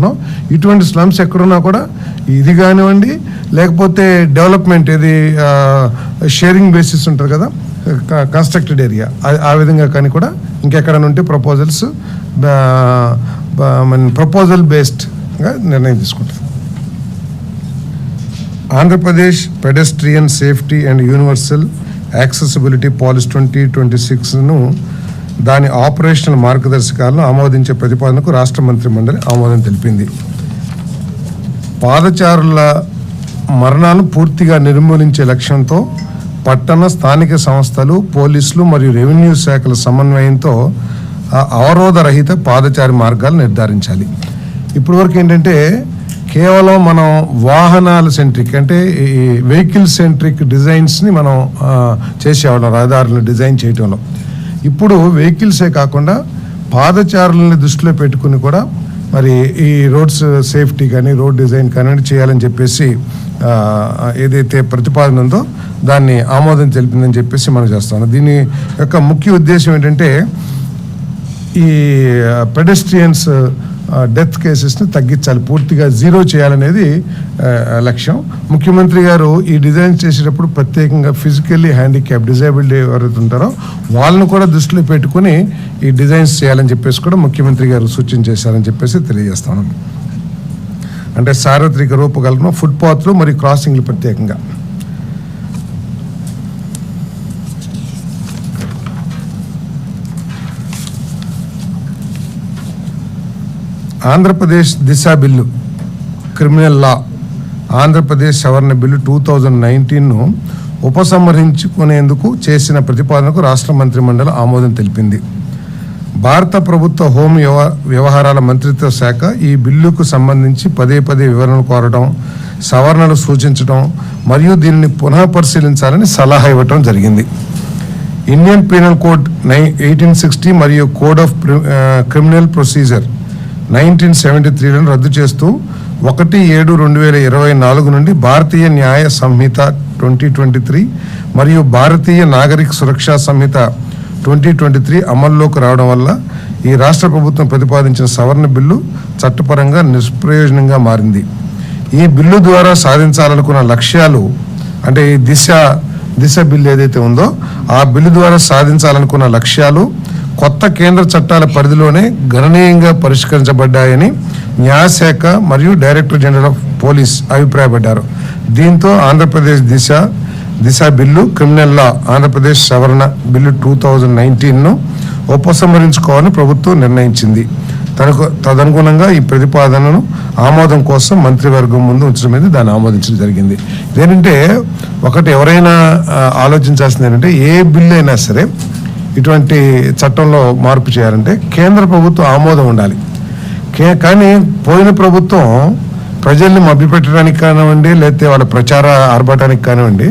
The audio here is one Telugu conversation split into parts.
చేసుకుంటున్నాం. ఇటువంటి స్లమ్స్ ఎక్కడున్నా కూడా ఇది కానివ్వండి, లేకపోతే డెవలప్మెంట్ ఏది షేరింగ్ బేసిస్ ఉంటుంది కదా, కన్స్ట్రక్టెడ్ ఏరియా, ఆ విధంగా కానీ కూడా ఇంకెక్కడైనా ఉంటే ప్రపోజల్ బేస్డ్గా నిర్ణయం తీసుకుంటాం. Andhra Pradesh pedestrian safety and universal accessibility policy 2026ను దాని ఆపరేషనల్ మార్గదర్శకాలను ఆమోదించే ప్రతిపాదనకు రాష్ట్ర మంత్రిమండలి ఆమోదం తెలిపింది. పాదచారుల మరణాలను పూర్తిగా నిర్మూలించే లక్ష్యంతో పట్టణ స్థానిక సంస్థలు, పోలీసులు మరియు రెవెన్యూ శాఖల సమన్వయంతో అవరోధరహిత పాదచారి మార్గాలు నిర్ధారించాలి. ఇప్పటి వరకు ఏంటంటే కేవలం మనం వాహనాల సెంట్రిక్ అంటే ఈ వెహికల్ సెంట్రిక్ డిజైన్స్ని మనం చేసేవాళ్ళం రహదారులను డిజైన్ చేయటంలో. ఇప్పుడు వెహికల్సే కాకుండా పాదచారులని దృష్టిలో పెట్టుకుని కూడా మరి ఈ రోడ్స్ సేఫ్టీ కానీ రోడ్ డిజైన్ కానీ చేయాలని చెప్పేసి ఏదైతే ప్రతిపాదన ఉందో దాన్ని ఆమోదం తెలిపిందని చెప్పేసి మనం చేస్తాం. దీని యొక్క ముఖ్య ఉద్దేశం ఏంటంటే ఈ పెడెస్ట్రియన్స్ డెత్ కేసెస్ని తగ్గించాలి, పూర్తిగా జీరో చేయాలనేది లక్ష్యం. ముఖ్యమంత్రి గారు ఈ డిజైన్ చేసేటప్పుడు ప్రత్యేకంగా ఫిజికల్లీ హ్యాండిక్యాప్ డిజేబుల్డ్ ఎవరైతే ఉంటారో వాళ్ళను కూడా దృష్టిలో పెట్టుకుని ఈ డిజైన్స్ చేయాలని చెప్పేసి కూడా ముఖ్యమంత్రి గారు సూచన చేశారని చెప్పేసి తెలియజేస్తాను. అంటే సార్వత్రిక రూపకల్పన, ఫుట్పాత్లు మరియు క్రాసింగ్లు ప్రత్యేకంగా. ఆంధ్రప్రదేశ్ దిశ బిల్లు, క్రిమినల్ లా ఆంధ్రప్రదేశ్ సవరణ బిల్లు 2019ను ఉపసంహరించుకునేందుకు చేసిన ప్రతిపాదనకు రాష్ట్ర మంత్రిమండలి ఆమోదం తెలిపింది. భారత ప్రభుత్వ హోం వ్యవహారాల మంత్రిత్వ శాఖ ఈ బిల్లుకు సంబంధించి పదే వివరణలు కోరడం, సవరణలు సూచించడం మరియు దీనిని పునః పరిశీలించాలని సలహా ఇవ్వడం జరిగింది. ఇండియన్ పీనల్ కోడ్ 1860 మరియు కోడ్ ఆఫ్ క్రిమినల్ ప్రొసీజర్ 1973లను రద్దు చేస్తూ 1/7/2024 నుండి భారతీయ న్యాయ సంహిత 2023 మరియు భారతీయ నాగరిక సురక్షా సంహిత 2023 అమల్లోకి రావడం వల్ల ఈ రాష్ట్ర ప్రభుత్వం ప్రతిపాదించిన సవరణ బిల్లు చట్టపరంగా నిష్ప్రయోజనంగా మారింది. ఈ బిల్లు ద్వారా సాధించాలనుకున్న లక్ష్యాలు అంటే ఈ దిశ బిల్లు ఏదైతే ఉందో ఆ బిల్లు ద్వారా సాధించాలనుకున్న లక్ష్యాలు కొత్త కేంద్ర చట్టాల పరిధిలోనే గణనీయంగా పరిష్కరించబడ్డాయని న్యాయశాఖ మరియు డైరెక్టర్ జనరల్ ఆఫ్ పోలీస్ అభిప్రాయపడ్డారు. దీంతో ఆంధ్రప్రదేశ్ దిశ బిల్లు, క్రిమినల్ లా ఆంధ్రప్రదేశ్ సవరణ బిల్లు 2019ను ఉపసంహరించుకోవాలని ప్రభుత్వం నిర్ణయించింది. తదనుగుణంగా ఈ ప్రతిపాదనను ఆమోదం కోసం మంత్రివర్గం ముందు ఉంచడం దాన్ని ఆమోదించడం జరిగింది. ఇదేంటంటే ఒకటి ఎవరైనా ఆలోచించాల్సింది ఏంటంటే ఏ బిల్లు అయినా సరే ఇటువంటి చట్టంలో మార్పు చేయాలంటే కేంద్ర ప్రభుత్వం ఆమోదం ఉండాలి. కానీ పోయిన ప్రభుత్వం ప్రజల్ని మభ్యపెట్టడానికి కానివ్వండి, లేకపోతే వాళ్ళ ప్రచార ఆర్భటానికి కానివ్వండి,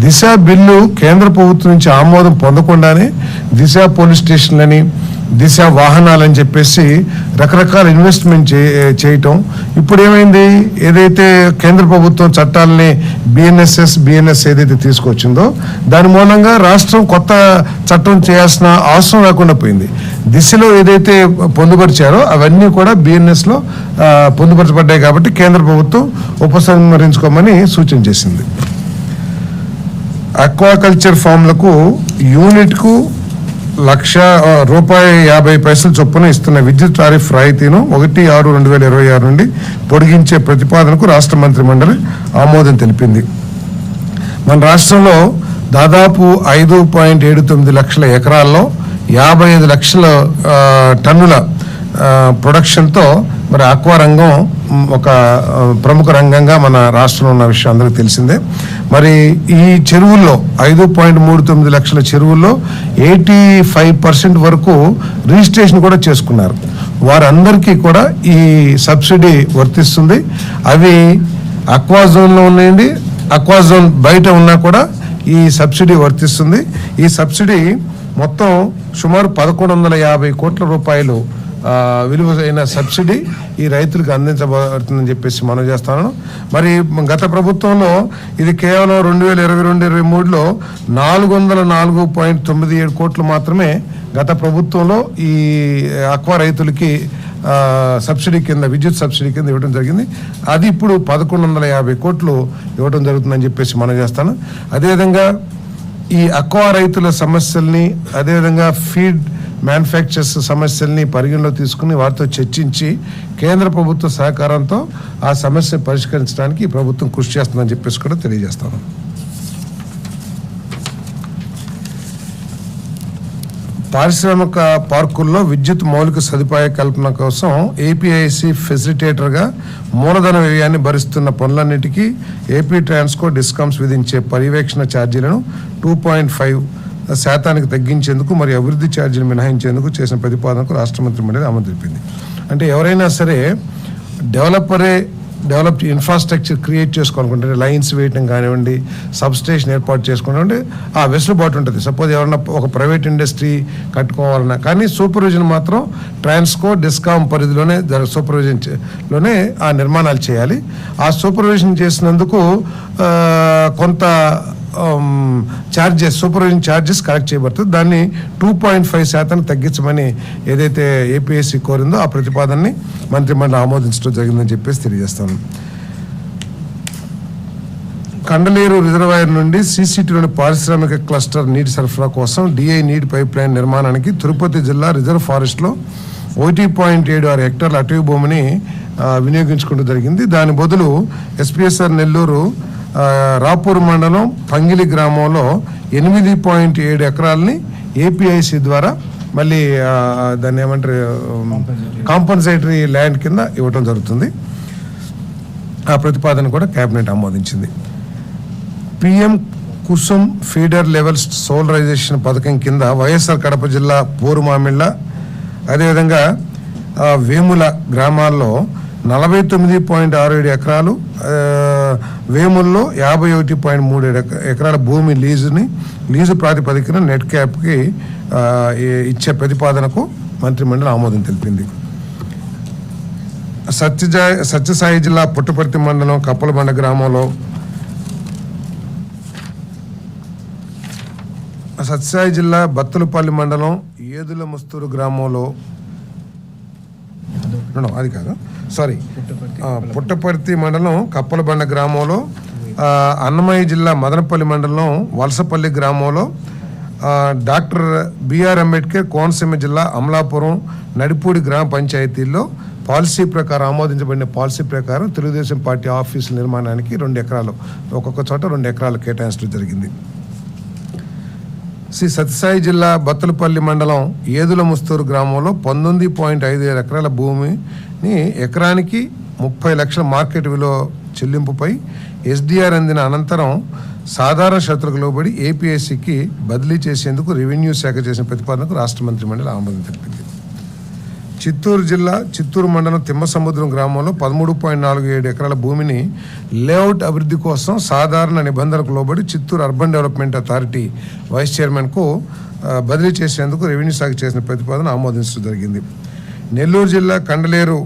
దిశ బిల్లు కేంద్ర ప్రభుత్వం నుంచి ఆమోదం పొందకుండానే దిశ పోలీస్ స్టేషన్లని, దిశ వాహనాలని చెప్పేసి రకరకాల ఇన్వెస్ట్మెంట్ చేయటం. ఇప్పుడు ఏమైంది, ఏదైతే కేంద్ర ప్రభుత్వం చట్టాలని బిఎన్ఎస్ ఏదైతే తీసుకొచ్చిందో దాని మూలంగా రాష్ట్రం కొత్త చట్టం చేయాల్సిన అవసరం లేకుండా పోయింది. దిశలో ఏదైతే పొందుపరిచారో అవన్నీ కూడా బిఎన్ఎస్లో పొందుపరచబడ్డాయి కాబట్టి కేంద్ర ప్రభుత్వం ఉపసంహరించుకోమని సూచన చేసింది. అక్వాకల్చర్ ఫామ్లకు యూనిట్కు ₹1,50 చొప్పున ఇస్తున్న విద్యుత్ టారిఫ్ రాయితీను 1/6/2026 నుండి పొడిగించే ప్రతిపాదనకు రాష్ట్ర మంత్రి మండలి ఆమోదం తెలిపింది. మన రాష్ట్రంలో దాదాపు 5.79 లక్షల ఎకరాల్లో 55 లక్షల టన్నుల ప్రొడక్షన్తో మరి ఆక్వా రంగం ఒక ప్రముఖ రంగంగా మన రాష్ట్రంలో ఉన్న విషయం అందరికీ తెలిసిందే. మరి ఈ చెరువుల్లో 5.39 లక్షల చెరువుల్లో 85% వరకు రిజిస్ట్రేషన్ కూడా చేసుకున్నారు. వారందరికీ కూడా ఈ సబ్సిడీ వర్తిస్తుంది. అవి అక్వా జోన్లో ఉన్నాయండి, అక్వా జోన్ బయట ఉన్నా కూడా ఈ సబ్సిడీ వర్తిస్తుంది. ఈ సబ్సిడీ మొత్తం సుమారు 1,150 కోట్ల రూపాయలు విలువైన సబ్సిడీ ఈ రైతులకు అందించబడుతుందని చెప్పేసి మనం చేస్తాను. మరి గత ప్రభుత్వంలో ఇది కేవలం 2022-23లో 404.97 కోట్లు మాత్రమే గత ప్రభుత్వంలో ఈ అక్వా రైతులకి సబ్సిడీ కింద, విద్యుత్ సబ్సిడీ కింద ఇవ్వడం జరిగింది. అది ఇప్పుడు 1150 కోట్లు ఇవ్వడం జరుగుతుందని చెప్పేసి మనం చేస్తాను. అదేవిధంగా ఈ అక్వా రైతుల సమస్యల్ని, అదేవిధంగా ఫీడ్ మ్యానుఫ్యాక్చర్స్ సమస్యల్ని పరిగణలో తీసుకుని వారితో చర్చించి కేంద్ర ప్రభుత్వ సహకారంతో ఆ సమస్యను పరిష్కరించడానికి ఈ ప్రభుత్వం కృషి చేస్తుందని చెప్పేసి కూడా తెలియజేస్తాను. పారిశ్రామిక పార్కుల్లో విద్యుత్ మౌలిక సదుపాయ కల్పన కోసం ఏపీఐసి ఫెసిలిటేటర్గా మూలధన వ్యయాన్ని భరిస్తున్న పనులన్నిటికీ ఏపీ ట్రాన్స్కో డిస్కామ్స్ విధించే పర్యవేక్షణ ఛార్జీలను 2.5% తగ్గించేందుకు మరియు అభివృద్ధి ఛార్జీలు మినహాయించేందుకు చేసిన ప్రతిపాదనకు రాష్ట్ర మంత్రి మండలి ఆమోదం తెలిపింది. అంటే ఎవరైనా సరే డెవలప్ ఇన్ఫ్రాస్ట్రక్చర్ క్రియేట్ చేసుకోవాలనుకుంటే లైన్స్ వేయటం కానివ్వండి, సబ్ స్టేషన్ ఏర్పాటు చేసుకోనివ్వండి, ఆ వెసులుబాటు ఉంటుంది. సపోజ్ ఎవరైనా ఒక ప్రైవేట్ ఇండస్ట్రీ కట్టుకోవాలన్నా కానీ సూపర్విజన్ మాత్రం ట్రాన్స్కో డిస్కామ్ పరిధిలోనే సూపర్విజన్లోనే ఆ నిర్మాణాలు చేయాలి. ఆ సూపర్విజన్ చేసినందుకు కొంత సూపర్విజన్ ఛార్జెస్ కలెక్ట్ చేయబడుతుంది. దాన్ని 2.5% తగ్గించమని ఏదైతే ఏపీఎస్సీ కోరిందో ఆ ప్రతిపాదనని మంత్రిమండలి ఆమోదించడం జరిగిందని చెప్పేసి తెలియజేస్తాను. కండలేరు రిజర్వాయర్ నుండి CCTలోని పారిశ్రామిక క్లస్టర్ నీటి సరఫరా కోసం DI నీటి పైప్ లైన్ నిర్మాణానికి తిరుపతి జిల్లా రిజర్వ్ ఫారెస్ట్లో 1.76 హెక్టార్ల అటవీ భూమిని వినియోగించుకుంటూ జరిగింది. దాని బదులు SPSR నెల్లూరు రాపూర్ మండలం పంగిలి గ్రామంలో 8.7 ఎకరాలని ఏపీఐసి ద్వారా మళ్ళీ దాన్ని ఏమంటారు కాంపన్సేటరీ ల్యాండ్ కింద ఇవ్వటం జరుగుతుంది. ఆ ప్రతిపాదన కూడా కేబినెట్ ఆమోదించింది. PM Kusum feeder levels solarisation పథకం కింద వైఎస్ఆర్ కడప జిల్లా పోరుమామిళ్ళ అదేవిధంగా వేముల గ్రామాల్లో 49.67 ఎకరాలు, వేముల్లో 51.37 ఎకరాల భూమి లీజు ప్రాతిపదికన నెట్ క్యాప్కి ఇచ్చే ప్రతిపాదనకు మంత్రిమండలి ఆమోదం తెలిపింది. సత్యసాయి జిల్లా పుట్టపర్తి మండలం కప్పలబండ గ్రామంలో సత్యసాయి జిల్లా బత్తలపల్లి మండలం ఏదుల ముస్తూరు గ్రామంలో పుట్టపర్తి మండలం కప్పలబండ గ్రామంలో, అన్నమయ్య జిల్లా మదనపల్లి మండలం వలసపల్లి గ్రామంలో, డాక్టర్ బిఆర్ అంబేద్కర్ కోనసీమ జిల్లా అమలాపురం నడిపూడి గ్రామ పంచాయతీల్లో పాలసీ ప్రకారం ఆమోదించబడిన పాలసీ ప్రకారం తెలుగుదేశం పార్టీ ఆఫీసుల నిర్మాణానికి 2 ఎకరాలు ఒక్కొక్క చోట 2 ఎకరాలు కేటాయించడం జరిగింది. శ్రీ సత్యసాయి జిల్లా బత్తలపల్లి మండలం ఏదుల ముస్తూరు గ్రామంలో 19.57 ఎకరాల భూమిని ఎకరానికి 30 లక్షల మార్కెట్ విలువ చెల్లింపుపై SDR అందిన అనంతరం సాధారణ షరతులకు లోబడి ఏపీఎస్సీకి బదిలీ చేసేందుకు రెవెన్యూ శాఖ చేసిన ప్రతిపాదనకు రాష్ట్ర మంత్రి మండలి ఆమోదం తెలిపింది. చిత్తూరు జిల్లా చిత్తూరు మండలం తిమ్మసముద్రం గ్రామంలో 13.47 ఎకరాల భూమిని లేఅవుట్ అభివృద్ధి కోసం సాధారణ నిబంధనలకు లోబడి Chittoor urban development authority vice చైర్మన్కు బదిలీ చేసేందుకు రెవెన్యూ శాఖ చేసిన ప్రతిపాదన ఆమోదించడం జరిగింది. నెల్లూరు జిల్లా కండలేరు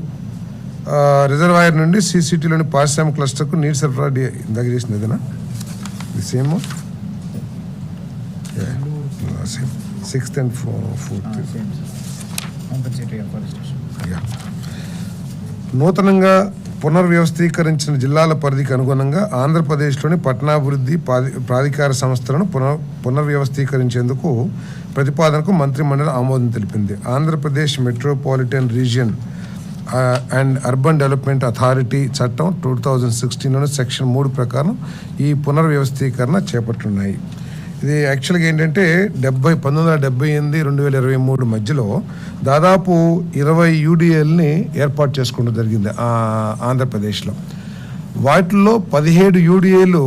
రిజర్వాయర్ నుండి CCTలోని పారిశ్రామిక క్లస్టర్కు నీటి సరఫరా ఇందాక చేసింది ఏదైనా సేమ్ 6th and 4th. నూతనంగా పునర్వ్యవస్థీకరించిన జిల్లాల పరిధికి అనుగుణంగా ఆంధ్రప్రదేశ్లోని పట్టణాభివృద్ధి ప్రాధికార సంస్థలను పునర్వ్యవస్థీకరించేందుకు ప్రతిపాదనకు మంత్రిమండలి ఆమోదం తెలిపింది. Andhra Pradesh metropolitan region and urban development authority చట్టం 2016లోని సెక్షన్ 3 ప్రకారం ఈ పునర్వ్యవస్థీకరణ చేపట్టున్నాయి. ఇది యాక్చువల్గా ఏంటంటే 1978-2023 మధ్యలో దాదాపు 20 UDLని ఏర్పాటు చేసుకోవడం జరిగింది ఆంధ్రప్రదేశ్లో. వాటిల్లో 17 UDAలు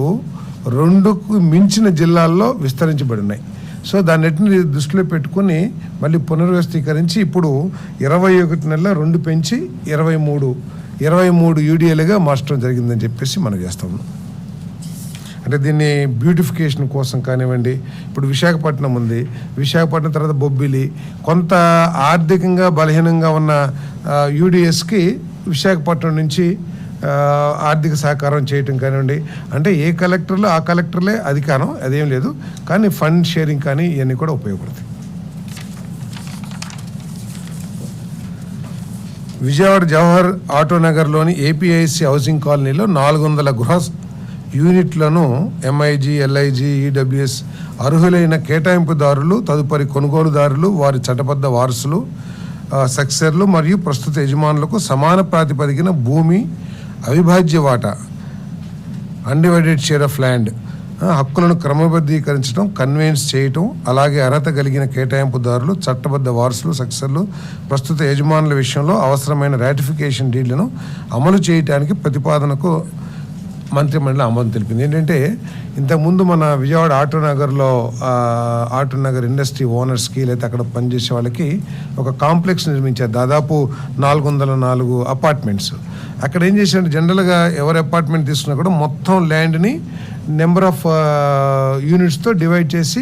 2కు మించిన జిల్లాల్లో విస్తరించబడి ఉన్నాయి. సో దాన్నిటిని దృష్టిలో పెట్టుకుని మళ్ళీ పునర్వ్యవస్థీకరించి ఇప్పుడు 21 నెలల 2 పెంచి 23 UDAలుగా మార్చడం జరిగిందని చెప్పేసి మనం చేస్తాము. అంటే దీన్ని బ్యూటిఫికేషన్ కోసం కానివ్వండి, ఇప్పుడు విశాఖపట్నం ఉంది, విశాఖపట్నం తర్వాత బొబ్బిలి, కొంత ఆర్థికంగా బలహీనంగా ఉన్న యూడిఎస్కి విశాఖపట్నం నుంచి ఆర్థిక సహకారం చేయటం కానివ్వండి, అంటే ఏ కలెక్టర్లు ఆ కలెక్టర్లే అధికారం, అదేం లేదు, కానీ ఫండ్ షేరింగ్ కానీ ఇవన్నీ కూడా ఉపయోగపడతాయి. విజయవాడ జవహర్ ఆటోనగర్లోని ఏపీఐసి హౌసింగ్ కాలనీలో 400 గృహ యూనిట్లను ఎంఐజీ, ఎల్ఐజీ, ఈడబ్ల్యూఎస్ అర్హులైన కేటాయింపుదారులు, తదుపరి కొనుగోలుదారులు, వారి చట్టబద్ధ వారసులు, సక్సెసర్లు మరియు ప్రస్తుత యజమానులకు సమాన ప్రాతిపదికన భూమి అవిభాజ్య వాటా అన్డివైడెడ్ షేర్ ఆఫ్ ల్యాండ్ హక్కులను క్రమబద్ధీకరించడం, కన్వేన్స్ చేయటం, అలాగే అర్హత కలిగిన కేటాయింపుదారులు, చట్టబద్ధ వారసులు, సక్సెసర్లు, ప్రస్తుత యజమానుల విషయంలో అవసరమైన రాటిఫికేషన్ డీడ్లను అమలు చేయడానికి ప్రతిపాదనకు మంత్రిమండలి ఆమోదం తెలిపింది. ఏంటంటే ఇంతకుముందు మన విజయవాడ ఆటోనగర్ ఇండస్ట్రీ ఓనర్స్కి లేదా అక్కడ పనిచేసే వాళ్ళకి ఒక కాంప్లెక్స్ నిర్మించారు, దాదాపు 404 అపార్ట్మెంట్స్. అక్కడ ఏం చేశారంటే జనరల్గా ఎవరి అపార్ట్మెంట్ తీసుకున్నా కూడా మొత్తం ల్యాండ్ని నెంబర్ ఆఫ్ యూనిట్స్తో డివైడ్ చేసి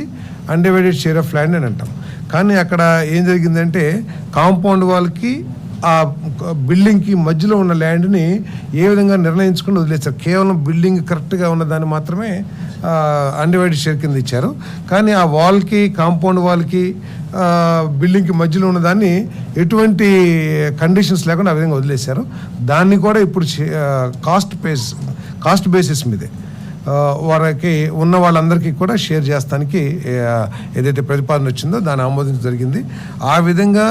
అన్డివైడెడ్ షేర్ ఆఫ్ ల్యాండ్ అని అంటాం. కానీ అక్కడ ఏం జరిగిందంటే కాంపౌండ్ వాళ్ళకి ఆ బిల్డింగ్కి మధ్యలో ఉన్న ల్యాండ్ని ఏ విధంగా నిర్ణయించుకుని వదిలేస్తారు. కేవలం బిల్డింగ్ కరెక్ట్గా ఉన్న దాన్ని మాత్రమే అన్డివైడెడ్ షేర్ కింద ఇచ్చారు. కానీ ఆ వాల్కి, కాంపౌండ్ వాల్కి, బిల్డింగ్కి మధ్యలో ఉన్న దాన్ని ఎటువంటి కండిషన్స్ లేకుండా ఆ విధంగా వదిలేశారు. దాన్ని కూడా ఇప్పుడు కాస్ట్ బేసిస్ మీదే వారికి ఉన్న వాళ్ళందరికీ కూడా షేర్ చేస్తానికి ఏదైతే ప్రతిపాదన వచ్చిందో దాన్ని ఆమోదించడం జరిగింది. ఆ విధంగా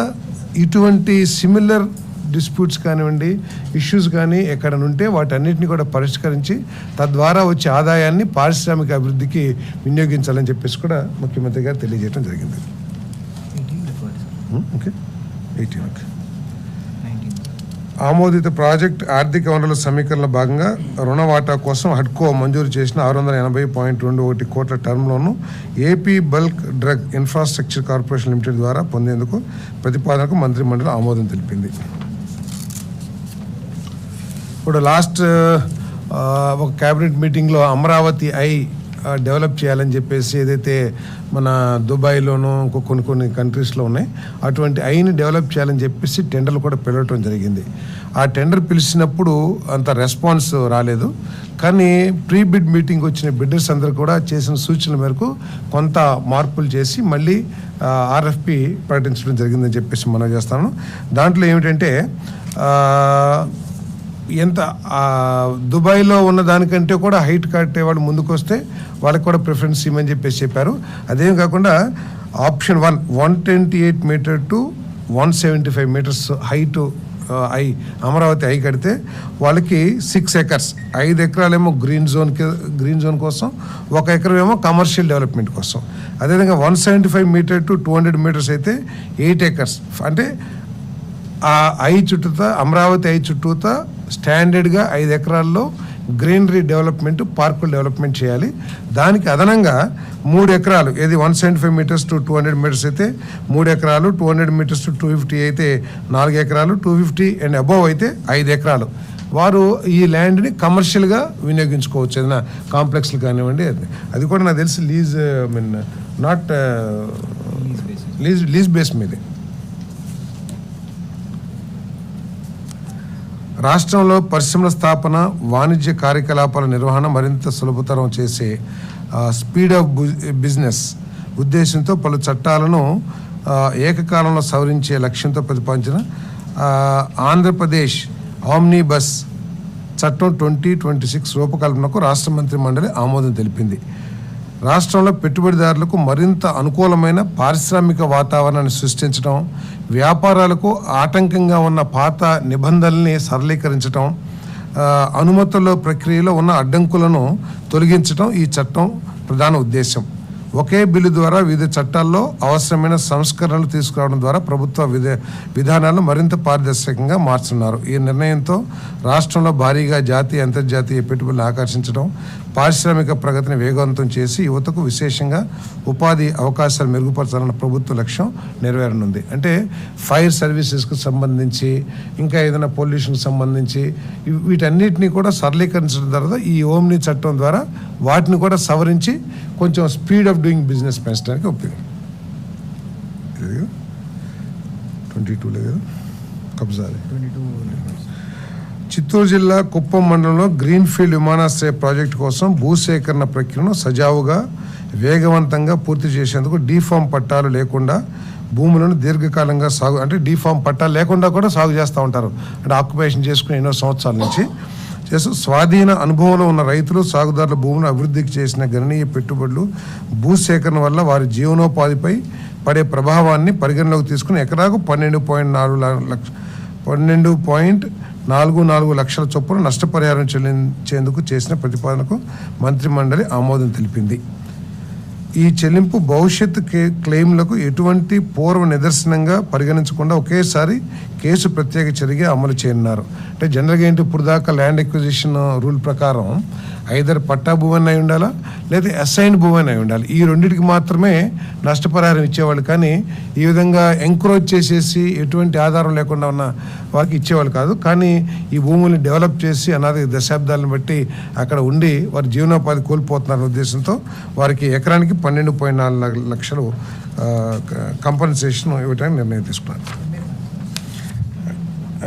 ఇటువంటి సిమిలర్ డిస్ప్యూట్స్ కానివ్వండి, ఇష్యూస్ కానీ ఎక్కడ ఉంటే వాటన్నిటిని కూడా పరిష్కరించి తద్వారా వచ్చే ఆదాయాన్ని పారిశ్రామిక అభివృద్ధికి వినియోగించాలని చెప్పేసి కూడా ముఖ్యమంత్రి గారు తెలియజేయడం జరిగింది. ఓకే, 18. ఆమోదిత ప్రాజెక్ట్ ఆర్థిక వనరుల సమీకరణలో భాగంగా రుణ వాటా కోసం హడ్కో మంజూరు చేసిన 680.21 కోట్ల term loan AP bulk drug infrastructure corporation limited ద్వారా పొందేందుకు ప్రతిపాదనకు మంత్రిమండలి ఆమోదం తెలిపింది. ఇప్పుడు లాస్ట్ ఒక క్యాబినెట్ మీటింగ్లో అమరావతి డెవలప్ చేయాలని చెప్పేసి ఏదైతే మన దుబాయ్లోనూ కొన్ని కంట్రీస్లో ఉన్నాయి, అటువంటి ఐని డెవలప్ చేయాలని చెప్పేసి టెండర్లు కూడా పిలవటం జరిగింది. ఆ టెండర్ పిలిచినప్పుడు అంత రెస్పాన్స్ రాలేదు. కానీ ప్రీ బిడ్ మీటింగ్ వచ్చిన బిడ్డర్స్ అందరూ కూడా చేసిన సూచనల మేరకు కొంత మార్పులు చేసి మళ్ళీ ఆర్ఎఫ్పి ప్రకటించడం జరిగిందని చెప్పేసి మనం చేస్తాను. దాంట్లో ఏమిటంటే ఎంత దుబాయ్లో ఉన్న దానికంటే కూడా హైట్ కట్టేవాడు ముందుకు వస్తే వాళ్ళకి కూడా ప్రిఫరెన్స్ ఇవ్వమని చెప్పేసి చెప్పారు. అదేం కాకుండా option 128 metre to 175 metres height Amaravati కడితే వాళ్ళకి 6 acres 5 ఎకరాలేమో గ్రీన్ జోన్ కోసం, 1 ఎకరం ఏమో కమర్షియల్ డెవలప్మెంట్ కోసం. అదేవిధంగా 175 మీటర్ టు 200 మీటర్స్ అయితే 8 acres, అంటే ఆ చుట్టూతా అమరావతి చుట్టూతా స్టాండర్డ్గా 5 ఎకరాల్లో గ్రీనరీ డెవలప్మెంట్, పార్కులు డెవలప్మెంట్ చేయాలి. దానికి అదనంగా 3 ఎకరాలు, ఏది 175 మీటర్స్ టు 200 మీటర్స్ అయితే 3 ఎకరాలు, 200 మీటర్స్ టు 250 అయితే 4 ఎకరాలు, 250 అండ్ అబోవ్ అయితే 5 ఎకరాలు వారు ఈ ల్యాండ్ని కమర్షియల్గా వినియోగించుకోవచ్చు. ఏదైనా కాంప్లెక్స్లు కానివ్వండి, అది కూడా నాకు తెలిసి నాట్ లీజ్ బేస్ మీదే. రాష్ట్రంలో పరిశ్రమల స్థాపన, వాణిజ్య కార్యకలాపాల నిర్వహణ మరింత సులభతరం చేసే స్పీడ్ ఆఫ్ బిజినెస్ ఉద్దేశంతో పలు చట్టాలను ఏకకాలంలో సవరించే లక్ష్యంతో ప్రతిపాదించిన ఆంధ్రప్రదేశ్ ఆమ్నిబస్ చట్టం 2026 రూపకల్పనకు రాష్ట్ర మంత్రి మండలి ఆమోదం తెలిపింది. రాష్ట్రంలో పెట్టుబడిదారులకు మరింత అనుకూలమైన పారిశ్రామిక వాతావరణాన్ని సృష్టించడం, వ్యాపారాలకు ఆటంకంగా ఉన్న పాత నిబంధనల్ని సరళీకరించడం, అనుమతుల ప్రక్రియలో ఉన్న అడ్డంకులను తొలగించడం ఈ చట్టం ప్రధాన ఉద్దేశం. ఒకే బిల్లు ద్వారా వివిధ చట్టాల్లో అవసరమైన సంస్కరణలు తీసుకురావడం ద్వారా ప్రభుత్వ విధానాలను మరింత పారదర్శకంగా మార్చున్నారు. ఈ నిర్ణయంతో రాష్ట్రంలో భారీగా జాతీయ అంతర్జాతీయ పెట్టుబడులు ఆకర్షించడం, పారిశ్రామిక ప్రగతిని వేగవంతం చేసి యువతకు విశేషంగా ఉపాధి అవకాశాలు మెరుగుపరచాలన్న ప్రభుత్వ లక్ష్యం నెరవేరనుంది. అంటే ఫైర్ సర్వీసెస్కు సంబంధించి, ఇంకా ఏదైనా పొల్యూషన్కి సంబంధించి వీటన్నిటిని కూడా సరళీకరించడం ద్వారా ఈ ఓమ్ని చట్టం ద్వారా వాటిని కూడా సవరించి కొంచెం స్పీడ్ ఆఫ్ డూయింగ్ బిజినెస్ పెంచడానికి ఉపయోగం. 22 కదా కబ్జా. చిత్తూరు జిల్లా కుప్పం మండలంలో గ్రీన్ఫీల్డ్ విమానాశ్రయ ప్రాజెక్టు కోసం భూసేకరణ ప్రక్రియను సజావుగా వేగవంతంగా పూర్తి చేసేందుకు డీఫామ్ పట్టాలు లేకుండా భూములను దీర్ఘకాలంగా సాగు, అంటే డీఫామ్ పట్టాలు లేకుండా కూడా సాగు చేస్తూ ఉంటారు. అంటే ఆక్యుపేషన్ చేసుకుని ఎన్నో సంవత్సరాల నుంచి చేస్తూ స్వాధీన అనుభవంలో ఉన్న రైతులు, సాగుదారుల భూములను అభివృద్ధికి చేసిన గణనీయ పెట్టుబడులు, భూసేకరణ వల్ల వారి జీవనోపాధిపై పడే ప్రభావాన్ని పరిగణలోకి తీసుకుని ఎకరాకు 12.44 లక్షల చొప్పున నష్టపరిహారం చెల్లించేందుకు చేసిన ప్రతిపాదనకు మంత్రిమండలి ఆమోదం తెలిపింది. ఈ చెల్లింపు భవిష్యత్తు క్లెయిమ్లకు ఎటువంటి పూర్వ నిదర్శనంగా పరిగణించకుండా ఒకేసారి కేసు ప్రత్యేక చర్యగా అమలు చేయనున్నారు. అంటే జనరల్గా ఏంటి, ఇప్పుడు దాకా ల్యాండ్ ఎక్విజిషన్ రూల్ ప్రకారం ఐదర్ పట్టా భూమి అయి ఉండాలా లేదా అసైన్డ్ భూమి అయి ఉండాలి. ఈ రెండింటికి మాత్రమే నష్టపరిహారం ఇచ్చేవాళ్ళు. కానీ ఈ విధంగా ఎంకరేజ్ చేసేసి ఎటువంటి ఆధారం లేకుండా ఉన్న వారికి ఇచ్చేవాళ్ళు కాదు. కానీ ఈ భూముల్ని డెవలప్ చేసి అనాది దశాబ్దాలను బట్టి అక్కడ ఉండి వారి జీవనోపాధి కోల్పోతున్నారనే ఉద్దేశంతో వారికి ఎకరానికి 12.4 లక్షలు కంపన్సేషన్ ఇవ్వడానికి నిర్ణయం తీసుకున్నారు.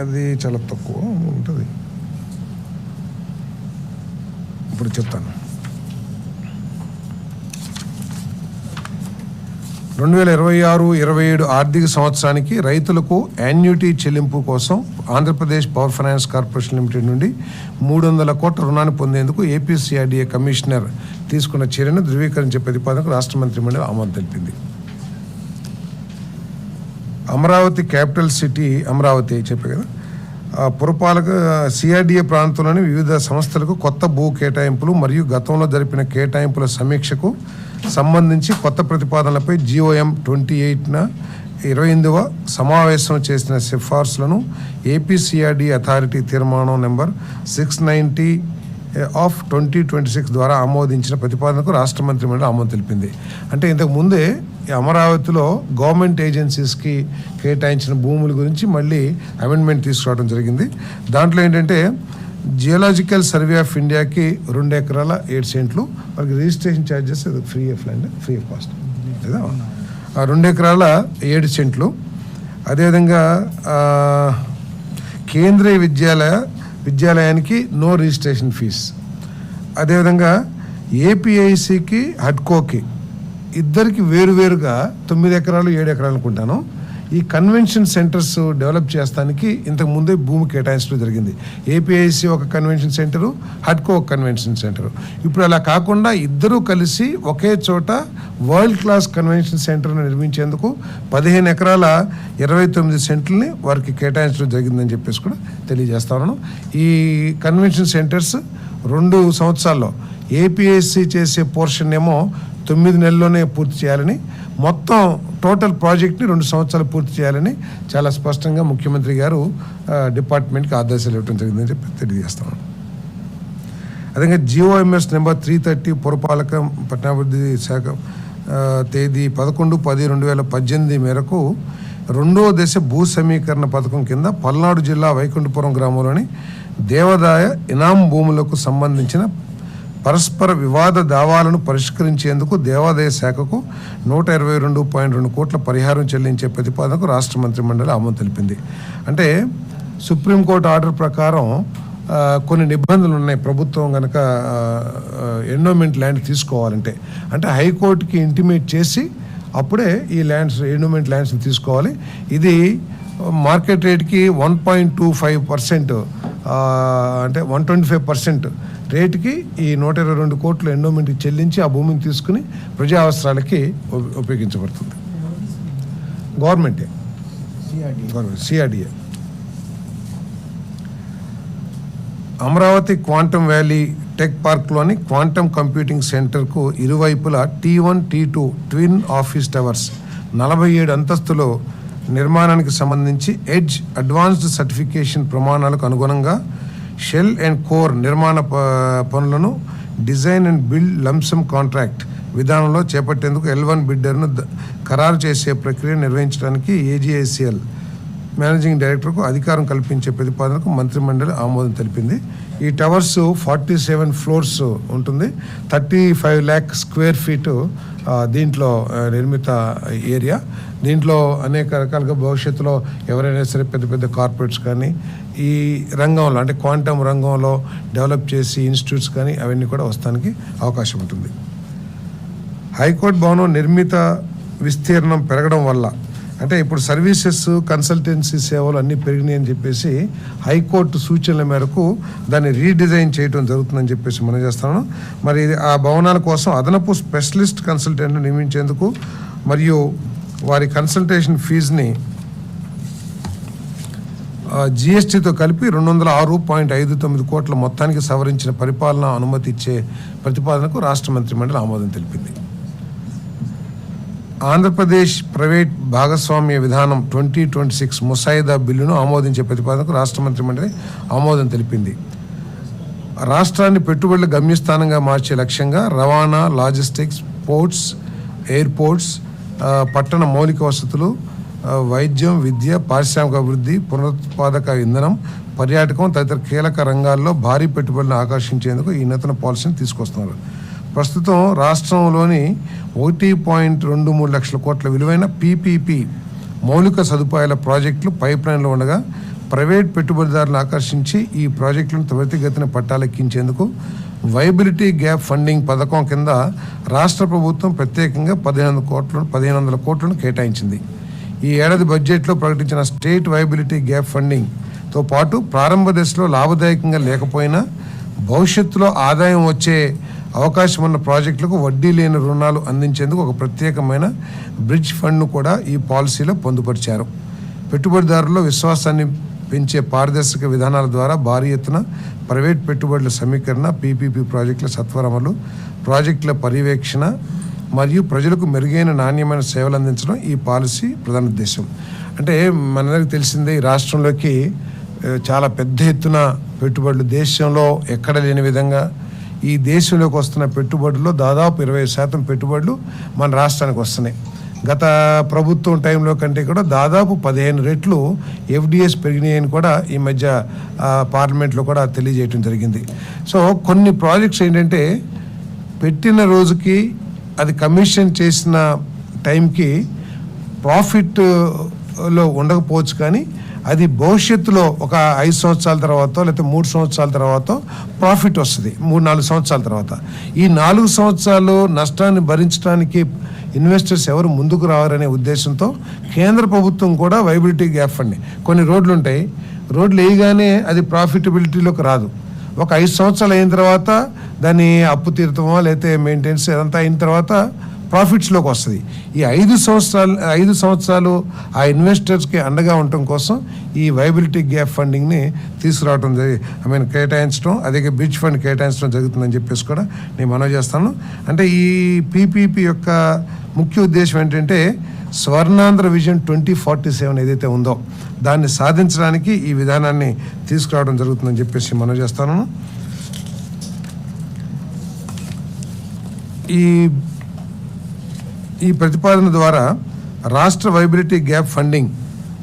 అది చాలా తక్కువ ఉంటుంది. ఇప్పుడు చెప్తాను. 2026-27 ఆర్థిక సంవత్సరానికి రైతులకు యాన్యుటీ చెల్లింపు కోసం Andhra Pradesh power finance corporation limited నుండి 300 కోట్ల రుణాన్ని పొందేందుకు ఏపీసీఆర్డీఏ కమిషనర్ తీసుకున్న చర్యను ధృవీకరించే ప్రతిపాదనకు రాష్ట్ర మంత్రిమండలి ఆమోదం తెలిపింది. అమరావతి క్యాపిటల్ సిటీ అమరావతి చెప్పే కదా, పురపాలక సిఆర్డీఏ ప్రాంతంలోని వివిధ సంస్థలకు కొత్త భూ కేటాయింపులు మరియు గతంలో జరిపిన కేటాయింపుల సమీక్షకు సంబంధించి కొత్త ప్రతిపాదనలపై GOM 28న 28వ సమావేశం చేసిన సిఫార్సులను ఏపీసీఆర్డీ అథారిటీ తీర్మానం నెంబర్ 690/2026 ద్వారా ఆమోదించిన ప్రతిపాదనకు రాష్ట్ర మంత్రిమండలి ఆమోదం తెలిపింది. అంటే ఇంతకు ముందే అమరావతిలో గవర్నమెంట్ ఏజెన్సీస్కి కేటాయించిన భూముల గురించి మళ్ళీ అమెండ్మెంట్ తీసుకురావడం జరిగింది. దాంట్లో ఏంటంటే జియోలాజికల్ సర్వే ఆఫ్ ఇండియాకి 2 ఎకరాల 7 సెంట్లు, మనకి registration charges free of land, free of cost లేదా 2 ఎకరాల 7 సెంట్లు. అదేవిధంగా కేంద్రీయ విద్యాలయానికి నో రిజిస్ట్రేషన్ ఫీజ్. అదేవిధంగా ఏపీఐసికి హడ్కోకి ఇద్దరికి వేరువేరుగా 9 ఎకరాలు 7 ఎకరాలు అనుకుంటాను ఈ కన్వెన్షన్ సెంటర్స్ డెవలప్ చేస్తానికి ఇంతకు ముందే భూమి కేటాయించడం జరిగింది. ఏపీఐసి ఒక కన్వెన్షన్ సెంటరు, హడ్కో ఒక కన్వెన్షన్ సెంటరు. ఇప్పుడు అలా కాకుండా ఇద్దరూ కలిసి ఒకే చోట వరల్డ్ క్లాస్ కన్వెన్షన్ సెంటర్ను నిర్మించేందుకు 15 ఎకరాల 29 సెంట్లని వారికి కేటాయించడం జరిగిందని చెప్పేసి కూడా తెలియజేస్తా ఉన్నాను. ఈ కన్వెన్షన్ సెంటర్స్ 2 సంవత్సరాల్లో ఏపీఐసి చేసే పోర్షన్ ఏమో 9 నెలల్లోనే పూర్తి చేయాలని, మొత్తం టోటల్ ప్రాజెక్ట్ని 2 సంవత్సరాలు పూర్తి చేయాలని చాలా స్పష్టంగా ముఖ్యమంత్రి గారు డిపార్ట్మెంట్కి ఆదేశాలు ఇవ్వడం జరిగిందని చెప్పి తెలియజేస్తాను. అదేవిధంగా GOMS నెంబర్ 330 పురపాలక పట్టణాభివృద్ధి శాఖ తేదీ 11/10/2018 మేరకు 2వ దశ భూ సమీకరణ పథకం కింద పల్నాడు జిల్లా వైకుంఠపురం గ్రామంలోని దేవాదాయ ఇనాం భూములకు సంబంధించిన పరస్పర వివాద దావాలను పరిష్కరించేందుకు దేవాదాయ శాఖకు 122.2 కోట్ల పరిహారం చెల్లించే ప్రతిపాదనకు రాష్ట్ర మంత్రిమండలి ఆమోదం తెలిపింది. అంటే సుప్రీంకోర్టు ఆర్డర్ ప్రకారం కొన్ని నిబంధనలు ఉన్నాయి. ప్రభుత్వం కనుక ఎండోమెంట్ ల్యాండ్ తీసుకోవాలంటే, అంటే హైకోర్టుకి ఇంటిమేట్ చేసి అప్పుడే ఈ ల్యాండ్స్ ఎండోమెంట్ ల్యాండ్స్ని తీసుకోవాలి. ఇది మార్కెట్ రేట్కి 1.25%, అంటే 125% రేటుకి ఈ 122 కోట్ల ఎండోమెంట్ చెల్లించి ఆ భూమిని తీసుకుని ప్రజా అవసరాలకి ఉపయోగించబడుతుంది. గవర్నమెంటే, CRDA. Amaravati quantum valley tech పార్క్లోని క్వాంటమ్ కంప్యూటింగ్ సెంటర్కు ఇరువైపులా T1, T2 twin office towers 47 అంతస్తులో నిర్మాణానికి సంబంధించి ఎడ్జ్ అడ్వాన్స్డ్ సర్టిఫికేషన్ ప్రమాణాలకు అనుగుణంగా షెల్ అండ్ కోర్ నిర్మాణ పనులను design and build lump sum contract విధానంలో చేపట్టేందుకు L1 బిడ్డర్ను ఖరారు చేసే ప్రక్రియ నిర్వహించడానికి AGICL మేనేజింగ్ డైరెక్టర్కు అధికారం కల్పించే ప్రతిపాదనకు మంత్రిమండలి ఆమోదం తెలిపింది. ఈ టవర్స్ 47 ఫ్లోర్స్ ఉంటుంది, 35 lakh స్క్వేర్ ఫీటు దీంట్లో నిర్మిత ఏరియా. దీంట్లో అనేక రకాలుగా భవిష్యత్తులో ఎవరైనా సరే పెద్ద పెద్ద కార్పొరేట్స్ కానీ ఈ రంగంలో అంటే క్వాంటమ్ రంగంలో డెవలప్ చేసి ఇన్స్టిట్యూట్స్ కానీ అవన్నీ కూడా వస్తానికి అవకాశం ఉంటుంది. హైకోర్టు భవనం నిర్మిత విస్తీర్ణం పెరగడం వల్ల అంటే ఇప్పుడు సర్వీసెస్ కన్సల్టెన్సీ సేవలు అన్నీ పెరిగినాయి అని చెప్పేసి హైకోర్టు సూచనల మేరకు దాన్ని రీడిజైన్ చేయడం జరుగుతుందని చెప్పేసి మనం చేస్తాను. మరి ఆ భవనాల కోసం అదనపు స్పెషలిస్ట్ కన్సల్టెంట్ను నియమించేందుకు మరియు వారి కన్సల్టేషన్ ఫీజుని GSTతో కలిపి 206.59 కోట్ల మొత్తానికి సవరించిన పరిపాలనా అనుమతి ఇచ్చే ప్రతిపాదనకు రాష్ట్ర మంత్రిమండలి ఆమోదం తెలిపింది. ఆంధ్రప్రదేశ్ ప్రైవేట్ భాగస్వామ్య విధానం 2026 ముసాయిదా బిల్లును ఆమోదించే ప్రతిపాదనకు రాష్ట్ర మంత్రిమండలి ఆమోదం తెలిపింది. రాష్ట్రాన్ని పెట్టుబడుల గమ్యస్థానంగా మార్చే లక్ష్యంగా రవాణా, లాజిస్టిక్స్, పోర్ట్స్, ఎయిర్పోర్ట్స్, పట్టణ మౌలిక వసతులు, వైద్యం, విద్య, పారిశ్రామిక అభివృద్ధి, పునరుత్పాదక ఇంధనం, పర్యాటకం తదితర కీలక రంగాల్లో భారీ పెట్టుబడులను ఆకర్షించేందుకు ఈ నూతన పాలసీని తీసుకొస్తున్నారు. ప్రస్తుతం రాష్ట్రంలోని 1.23 లక్షల కోట్ల విలువైన PPP మౌలిక సదుపాయాల ప్రాజెక్టులు పైప్ లైన్లో ఉండగా ప్రైవేట్ పెట్టుబడిదారులను ఆకర్షించి ఈ ప్రాజెక్టులను త్వరితగతిన పట్టాలెక్కించేందుకు వైబిలిటీ గ్యాప్ ఫండింగ్ పథకం కింద రాష్ట్ర ప్రభుత్వం ప్రత్యేకంగా 1500 కోట్లను కేటాయించింది. ఈ ఏడాది బడ్జెట్లో ప్రకటించిన స్టేట్ వైబిలిటీ గ్యాప్ ఫండింగ్తో పాటు ప్రారంభ దశలో లాభదాయకంగా లేకపోయినా భవిష్యత్తులో ఆదాయం వచ్చే అవకాశం ఉన్న ప్రాజెక్టులకు వడ్డీ లేని రుణాలు అందించేందుకు ఒక ప్రత్యేకమైన బ్రిడ్జ్ ఫండ్ను కూడా ఈ పాలసీలో పొందుపరిచారు. పెట్టుబడిదారుల్లో విశ్వాసాన్ని పెంచే పారదర్శక విధానాల ద్వారా భారీ ఎత్తున ప్రైవేట్ పెట్టుబడుల సమీకరణ, PPP ప్రాజెక్టుల సత్వరమలు, ప్రాజెక్టుల పర్యవేక్షణ మరియు ప్రజలకు మెరుగైన నాణ్యమైన సేవలు అందించడం ఈ పాలసీ ప్రధాన ఉద్దేశం. అంటే మనందరికీ తెలిసిందే ఈ రాష్ట్రంలోకి చాలా పెద్ద ఎత్తున పెట్టుబడులు దేశంలో ఎక్కడ లేని విధంగా ఈ దేశంలోకి వస్తున్న పెట్టుబడుల్లో దాదాపు 20% పెట్టుబడులు మన రాష్ట్రానికి వస్తున్నాయి. గత ప్రభుత్వం టైంలో కంటే కూడా దాదాపు 15 రెట్లు FDIs పెరిగినాయని కూడా ఈ మధ్య పార్లమెంట్లో కూడా తెలియజేయడం జరిగింది. సో కొన్ని ప్రాజెక్ట్స్ ఏంటంటే పెట్టిన రోజుకి అది కమిషన్ చేసిన టైంకి ప్రాఫిట్లో ఉండకపోవచ్చు, కానీ అది భవిష్యత్తులో ఒక 5 సంవత్సరాల తర్వాత లేకపోతే 3 సంవత్సరాల తర్వాత ప్రాఫిట్ వస్తుంది. 3-4 సంవత్సరాల తర్వాత ఈ 4 సంవత్సరాలు నష్టాన్ని భరించడానికి ఇన్వెస్టర్స్ ఎవరు ముందుకు రావారనే ఉద్దేశంతో కేంద్ర ప్రభుత్వం కూడా వైబిలిటీ గ్యాప్ ఫండ్ కొన్ని రోడ్లు ఉంటాయి, రోడ్లు వేయగానే అది ప్రాఫిటబిలిటీలోకి రాదు. ఒక 5 సంవత్సరాలు అయిన తర్వాత దాన్ని అప్పు తీరుతామో లేకపోతే మెయింటెనెన్స్ అదంతా అయిన తర్వాత ప్రాఫిట్స్లోకి వస్తుంది. ఈ 5 సంవత్సరాలు ఆ ఇన్వెస్టర్స్కి అండగా ఉండటం కోసం ఈ వైబిలిటీ గ్యాప్ ఫండింగ్ని తీసుకురావడం కేటాయించడం, అదే బ్రిడ్జ్ ఫండ్ కేటాయించడం జరుగుతుందని చెప్పేసి కూడా నేను మనవి చేస్తాను. అంటే ఈ PPP యొక్క ముఖ్య ఉద్దేశం ఏంటంటే స్వర్ణాంధ్ర విజన్ 2047 ఏదైతే ఉందో దాన్ని సాధించడానికి ఈ విధానాన్ని తీసుకురావడం జరుగుతుందని చెప్పేసి మనవి చేస్తాను. ఈ ప్రతిపాదన ద్వారా రాష్ట్ర వైబిలిటీ గ్యాప్ ఫండింగ్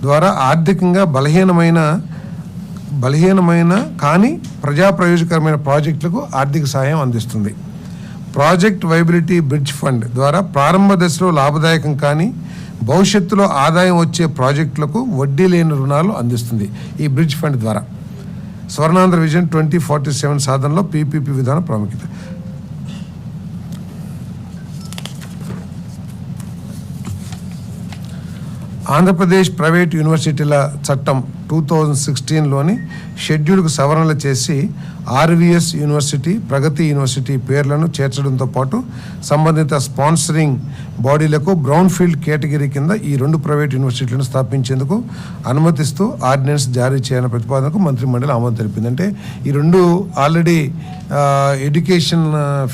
ద్వారా ఆర్థికంగా బలహీనమైన కానీ ప్రజా ప్రయోజకరమైన ప్రాజెక్టులకు ఆర్థిక సహాయం అందిస్తుంది. ప్రాజెక్ట్ వైబిలిటీ బ్రిడ్జ్ ఫండ్ ద్వారా ప్రారంభ దశలో లాభదాయకం కానీ భవిష్యత్తులో ఆదాయం వచ్చే ప్రాజెక్టులకు వడ్డీ లేని రుణాలు అందిస్తుంది. ఈ బ్రిడ్జ్ ఫండ్ ద్వారా స్వర్ణాంధ్ర విజన్ 2047 సాధనలో PPP విధానం ప్రాముఖ్యత. ఆంధ్రప్రదేశ్ ప్రైవేట్ యూనివర్సిటీల చట్టం 2016లోని షెడ్యూల్కు సవరణలు చేసి ఆర్వీఎస్ యూనివర్సిటీ, ప్రగతి యూనివర్సిటీ పేర్లను చేర్చడంతో పాటు సంబంధిత స్పాన్సరింగ్ బాడీలకు బ్రౌన్ ఫీల్డ్ కేటగిరీ కింద ఈ 2 ప్రైవేట్ యూనివర్సిటీలను స్థాపించేందుకు అనుమతిస్తూ ఆర్డినెన్స్ జారీ చేయాలన్న ప్రతిపాదనకు మంత్రిమండలి ఆమోదం తెలిపింది. అంటే ఈ 2 ఆల్రెడీ ఎడ్యుకేషన్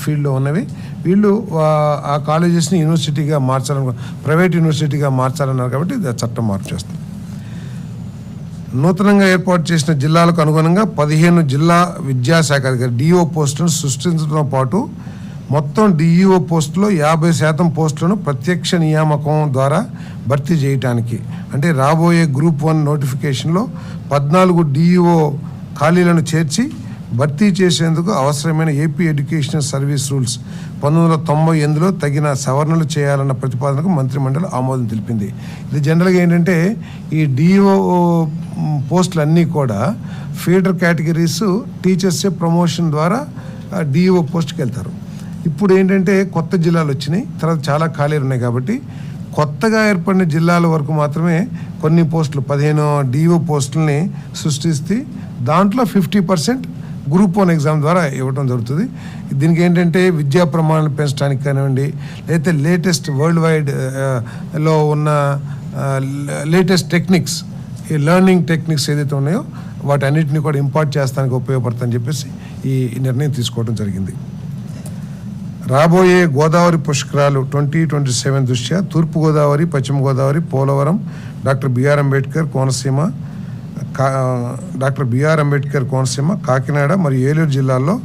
ఫీల్డ్లో ఉన్నవి. వీళ్ళు ఆ కాలేజెస్ని యూనివర్సిటీగా ప్రైవేట్ యూనివర్సిటీగా మార్చాలన్నారు కాబట్టి చట్టం మార్పు చేస్తుంది. నూతనంగా ఏర్పాటు చేసిన జిల్లాలకు అనుగుణంగా 15 జిల్లా విద్యాశాఖ అధికారి డిఓ పోస్టులను సృష్టించడంతో పాటు మొత్తం డిఈఓ పోస్టులో 50% పోస్టులను ప్రత్యక్ష నియామకం ద్వారా భర్తీ చేయడానికి, అంటే రాబోయే గ్రూప్ 1 నోటిఫికేషన్లో 14 డిఈఓ ఖాళీలను చేర్చి భర్తీ చేసేందుకు అవసరమైన ఏపీ ఎడ్యుకేషనల్ సర్వీస్ రూల్స్ 1998లో తగిన సవరణలు చేయాలన్న ప్రతిపాదనకు మంత్రిమండలి ఆమోదం తెలిపింది. ఇది జనరల్గా ఏంటంటే ఈ డిఓ పోస్టులు అన్నీ కూడా ఫీడర్ కేటగిరీస్ టీచర్సే ప్రమోషన్ ద్వారా డిఓ పోస్ట్కి వెళ్తారు. ఇప్పుడు ఏంటంటే కొత్త జిల్లాలు వచ్చినాయి, తర్వాత చాలా ఖాళీలు ఉన్నాయి కాబట్టి కొత్తగా ఏర్పడిన జిల్లాల వరకు మాత్రమే కొన్ని పోస్టులు 15 డిఓ పోస్టులని సృష్టిస్తే దాంట్లో 50% గ్రూప్ 1 ఎగ్జామ్ ద్వారా ఇవ్వడం జరుగుతుంది. దీనికి ఏంటంటే విద్యా ప్రమాణాలు పెంచడానికి కానివ్వండి, లేకపోతే లేటెస్ట్ వరల్డ్ వైడ్ లో ఉన్న లేటెస్ట్ టెక్నిక్స్, ఈ లెర్నింగ్ టెక్నిక్స్ ఏదైతే ఉన్నాయో వాటి అన్నింటినీ కూడా ఇంపార్ట్ చేస్తానికి ఉపయోగపడుతుందని చెప్పేసి ఈ నిర్ణయం తీసుకోవడం జరిగింది. రాబోయే గోదావరి పుష్కరాలు 2027 దృష్ట్యా తూర్పుగోదావరి, పశ్చిమ గోదావరి, పోలవరం, డాక్టర్ బిఆర్ అంబేద్కర్ కోనసీమ, కాకినాడ మరియు ఏలూరు జిల్లాల్లో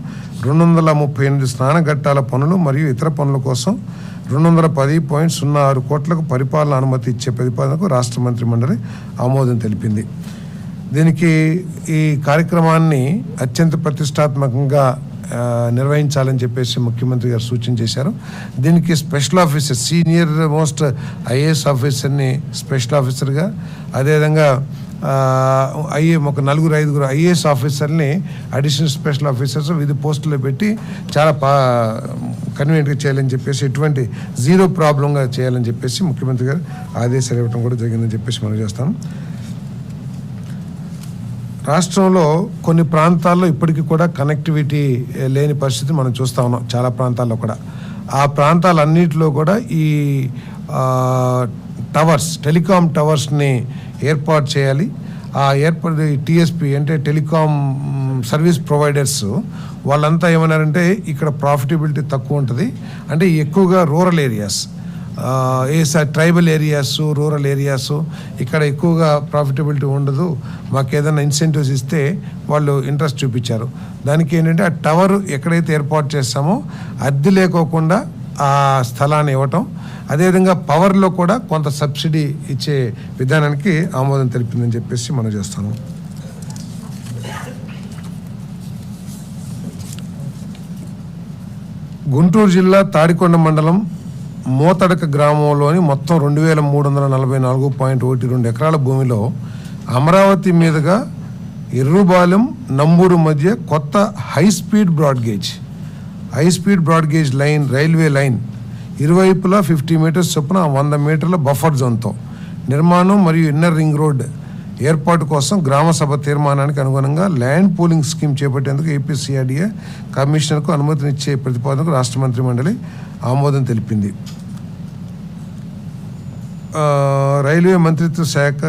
238 స్నానఘట్టాల పనులు మరియు ఇతర పనుల కోసం 210.06 కోట్లకు పరిపాలన అనుమతి ఇచ్చే ప్రతిపాదనకు రాష్ట్ర మంత్రి మండలి ఆమోదం తెలిపింది. దీనికి ఈ కార్యక్రమాన్ని అత్యంత ప్రతిష్టాత్మకంగా నిర్వహించాలని చెప్పేసి ముఖ్యమంత్రి గారు సూచన చేశారు. దీనికి special officer, senior most IAS ఆఫీసర్ని స్పెషల్ ఆఫీసర్గా, అదేవిధంగా ఒక 4-5 ఐఏఎస్ ఆఫీసర్ని అడిషనల్ స్పెషల్ ఆఫీసర్స్ వివిధ పోస్టుల్లో పెట్టి చాలా కన్వీనియంట్గా చేయాలని చెప్పేసి, ఎటువంటి జీరో ప్రాబ్లంగా చేయాలని చెప్పేసి ముఖ్యమంత్రి గారు ఆదేశాలు ఇవ్వడం కూడా జరిగిందని చెప్పేసి మనం చేస్తాం. రాష్ట్రంలో కొన్ని ప్రాంతాల్లో ఇప్పటికీ కూడా కనెక్టివిటీ లేని పరిస్థితి మనం చూస్తూ ఉన్నాం. చాలా ప్రాంతాల్లో కూడా ఆ ప్రాంతాలన్నింటిలో కూడా ఈ టెలికాం టవర్స్ని ఏర్పాటు చేయాలి. ఆ ఏర్పాటు టీఎస్పీ అంటే టెలికాం సర్వీస్ ప్రొవైడర్స్ వాళ్ళంతా ఏమన్నారంటే ఇక్కడ ప్రాఫిటబిలిటీ తక్కువ ఉంటుంది, అంటే ఎక్కువగా rural areas, tribal areas, rural areas ఇక్కడ ఎక్కువగా ప్రాఫిటబిలిటీ ఉండదు, మాకు ఏదైనా ఇన్సెంటివ్స్ ఇస్తే వాళ్ళు ఇంట్రెస్ట్ చూపించారు. దానికి ఏంటంటే ఆ టవర్ ఎక్కడైతే ఏర్పాటు చేస్తామో అద్దె లేకోకుండా ఆ స్థలాన్ని ఇవ్వటం, అదేవిధంగా పవర్లో కూడా కొంత సబ్సిడీ ఇచ్చే విధానానికి ఆమోదం తెలిపిందని చెప్పేసి మనం చేస్తాము. గుంటూరు జిల్లా తాడికొండ మండలం మోతడక గ్రామంలోని మొత్తం 2344.12 ఎకరాల భూమిలో అమరావతి మీదుగా ఎర్రుబాలెం, నంబూరు మధ్య కొత్త high speed broad gauge line, railway line ఇరువైపులా 50 మీటర్స్ చొప్పున 100 మీటర్ల బఫర్ జోన్తో నిర్మాణం మరియు ఇన్నర్ రింగ్ రోడ్ ఏర్పాటు కోసం గ్రామ సభ తీర్మానానికి అనుగుణంగా ల్యాండ్ పూలింగ్ స్కీమ్ చేపట్టేందుకు ఏపీసీఆర్డీఏ కమిషనర్కు అనుమతినిచ్చే ప్రతిపాదనకు రాష్ట్ర మంత్రి మండలి ఆమోదం తెలిపింది. రైల్వే మంత్రిత్వ శాఖ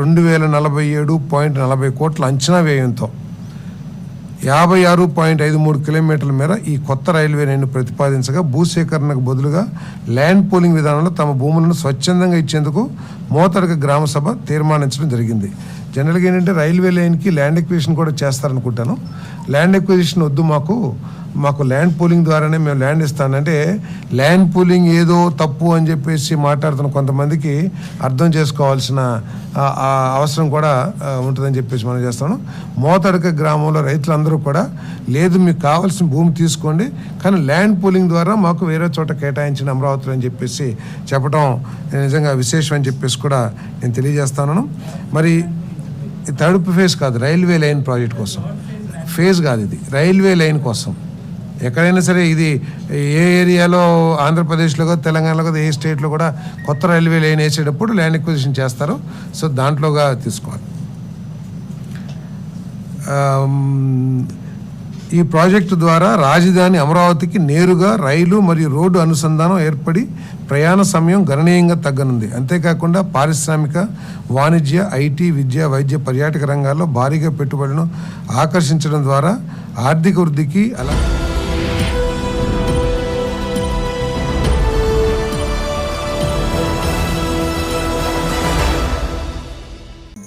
2047.40 కోట్ల అంచనా వ్యయంతో 56.53 కిలోమీటర్ల మేర ఈ కొత్త రైల్వే లైన్ను ప్రతిపాదించగా భూసేకరణకు బదులుగా ల్యాండ్ పూలింగ్ విధానంలో తమ భూములను స్వచ్ఛందంగా ఇచ్చేందుకు మోతడక గ్రామ సభ తీర్మానించడం జరిగింది. జనరల్గా ఏంటంటే రైల్వే లైన్కి ల్యాండ్ ఎక్విజిషన్ కూడా చేస్తారనుకుంటాను. ల్యాండ్ ఎక్విజిషన్ వద్దు, మాకు ల్యాండ్ పూలింగ్ ద్వారానే మేము ల్యాండ్ ఇస్తానంటే ల్యాండ్ పూలింగ్ ఏదో తప్పు అని చెప్పేసి మాట్లాడుతున్న కొంతమందికి అర్థం చేసుకోవాల్సిన అవసరం కూడా ఉంటుందని చెప్పేసి మనం చేస్తాను. మోతడక గ్రామంలో రైతులందరూ కూడా లేదు, మీకు కావాల్సిన భూమి తీసుకోండి, కానీ ల్యాండ్ పూలింగ్ ద్వారా మాకు వేరే చోట కేటాయించిన అమరావతిలో అని చెప్పేసి చెప్పడం నిజంగా విశేషం అని చెప్పేసి కూడా నేను తెలియజేస్తాను. మరి థర్డ్ ఫేజ్ కాదు, రైల్వే లైన్ ప్రాజెక్ట్ కోసం ఫేజ్ కాదు, ఇది రైల్వే లైన్ కోసం ఎక్కడైనా సరే ఇది ఏ ఏరియాలో ఆంధ్రప్రదేశ్లో తెలంగాణలో ఏ స్టేట్లో కూడా కొత్త రైల్వే లైన్ వేసేటప్పుడు ల్యాండ్ ఎక్విజిషన్ చేస్తారు. సో దాంట్లోగా తీసుకోవాలి. ఈ ప్రాజెక్టు ద్వారా రాజధాని అమరావతికి నేరుగా రైలు మరియు రోడ్డు అనుసంధానం ఏర్పడి ప్రయాణ సమయం గణనీయంగా తగ్గనుంది. అంతేకాకుండా పారిశ్రామిక, వాణిజ్య, ఐటీ, విద్య, వైద్య, పర్యాటక రంగాల్లో భారీగా పెట్టుబడులను ఆకర్షించడం ద్వారా ఆర్థిక వృద్ధికి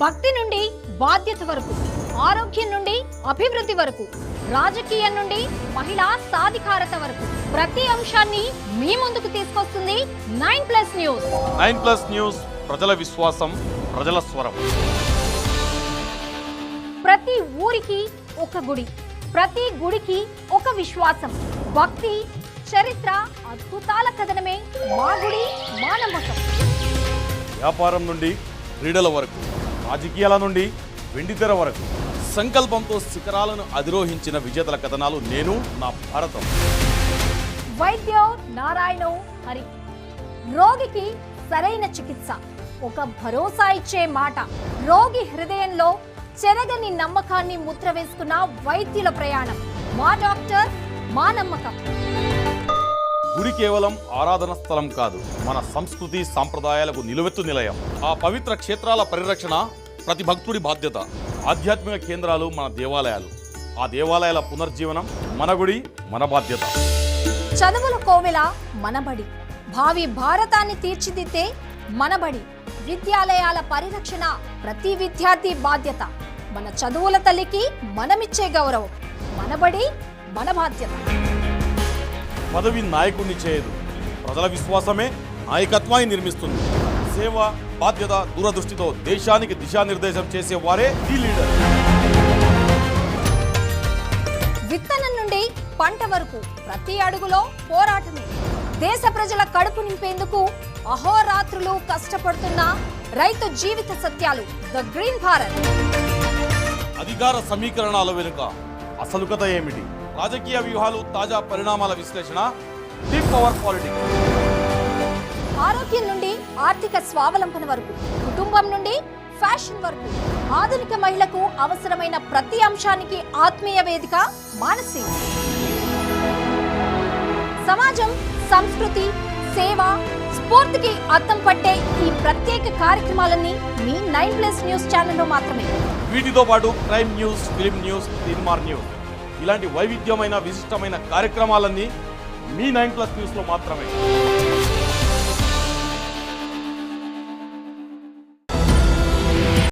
భక్తి నుండి బాధ్యత వరకు, ఆరోగ్యం నుండి అభివృద్ధి వరకు, రాజకీయం నుండి మహిళా సాధికారత వరకు ప్రతి అంశాన్ని మీ ముందుకు తీసుకొస్తుంది 9+ న్యూస్. 9+ న్యూస్, ప్రజల విశ్వాసం, ప్రజల స్వరం. ప్రతి ఊరికి ఒక గుడి, ప్రతి గుడికి ఒక విశ్వాసం, భక్తి, చరిత్ర, అద్భుతాల కథనమే మా గుడి, మా నమ్మకం. వ్యాపారం నుండి క్రీడల వరకు, రాజకీయాల నుండి వెండితెర వరకు సంకల్పంతో శిఖరాలను అధిరోహించిన విజేతల కథనాలు నేను, నా భారతం. వైద్యో నారాయణో హరి. రోగికి సరైన చికిత్స, ఒక భరోసా ఇచ్చే మాట, రోగి హృదయంలో చెరగని నమ్మకాన్ని ముద్ర వేసుకున్న వైద్యుల ప్రయాణం. మా డాక్టర్, మా నమ్మకం. గుడి కేవలం ఆరాధన స్థలం కాదు, మన సంస్కృతి సాంప్రదాయాలకు నిలువెత్తు నిలయం. ఆ పవిత్ర క్షేత్రాల పరిరక్షణ ప్రతి భక్తుడి బాధ్యత. ఆధ్యాత్మిక కేంద్రాలు మన దేవాలయాలు, ఆ దేవాలయాల పునర్జీవనం మన గుడి, మన బాధ్యత. చదువుల కోవెల మనబడి, భావి భారతాన్ని తీర్చిదిద్దే మనబడి. విద్యాలయాల పరిరక్షణ ప్రతి విద్యార్థి బాధ్యత. మన చదువుల తల్లికి మనమిచ్చే గౌరవం. మనబడి, మన బాధ్యత. పదవి నాయకుడిని చేయదు, ప్రజల విశ్వాసమే నాయకత్వాన్ని నిర్మిస్తుంది. సేవ, బాధ్యత, దూరదృష్టితో దేశానికి దిశానిర్దేశం చేసే వారే ది లీడర్. విత్తనం నుండి పంట వరకు ప్రతి అడుగులో పోరాటమే. దేశ ప్రజల కడుపు నింపేందుకు అహోరాత్రులు కష్టపడుతున్న రైతు జీవిత సత్యాలు. The green Bharat. అధికార సమీకరణాల వెనుక అసలు కథ ఏమిటి? రాజకీయ వ్యూహాలు, తాజా పరిణామాల విశ్లేషణ. Deep power politics. ఆరోగ్యం నుండి ఆర్థిక స్వావలంబన వరకు, కుటుంబం నుండి ఫ్యాషన్ వరకు, ఆధునిక మహిళకు అవసరమైన ప్రతి అంశానికి ఆత్మీయ వేదిక మానసి. సమాజం, సంస్కృతి, సేవ, స్ఫూర్తికి అద్దం పట్టే ఈ ప్రత్యేక కార్యక్రమాలన్నీ మీ 9+ న్యూస్ ఛానల్లో మాత్రమే. వీటితో పాటు crime news, film news, Teenmar news, ఇలాంటి వైవిధ్యమైన, విశిష్టమైన కార్యక్రమాలన్నీ మీ 9+ న్యూస్లో మాత్రమే.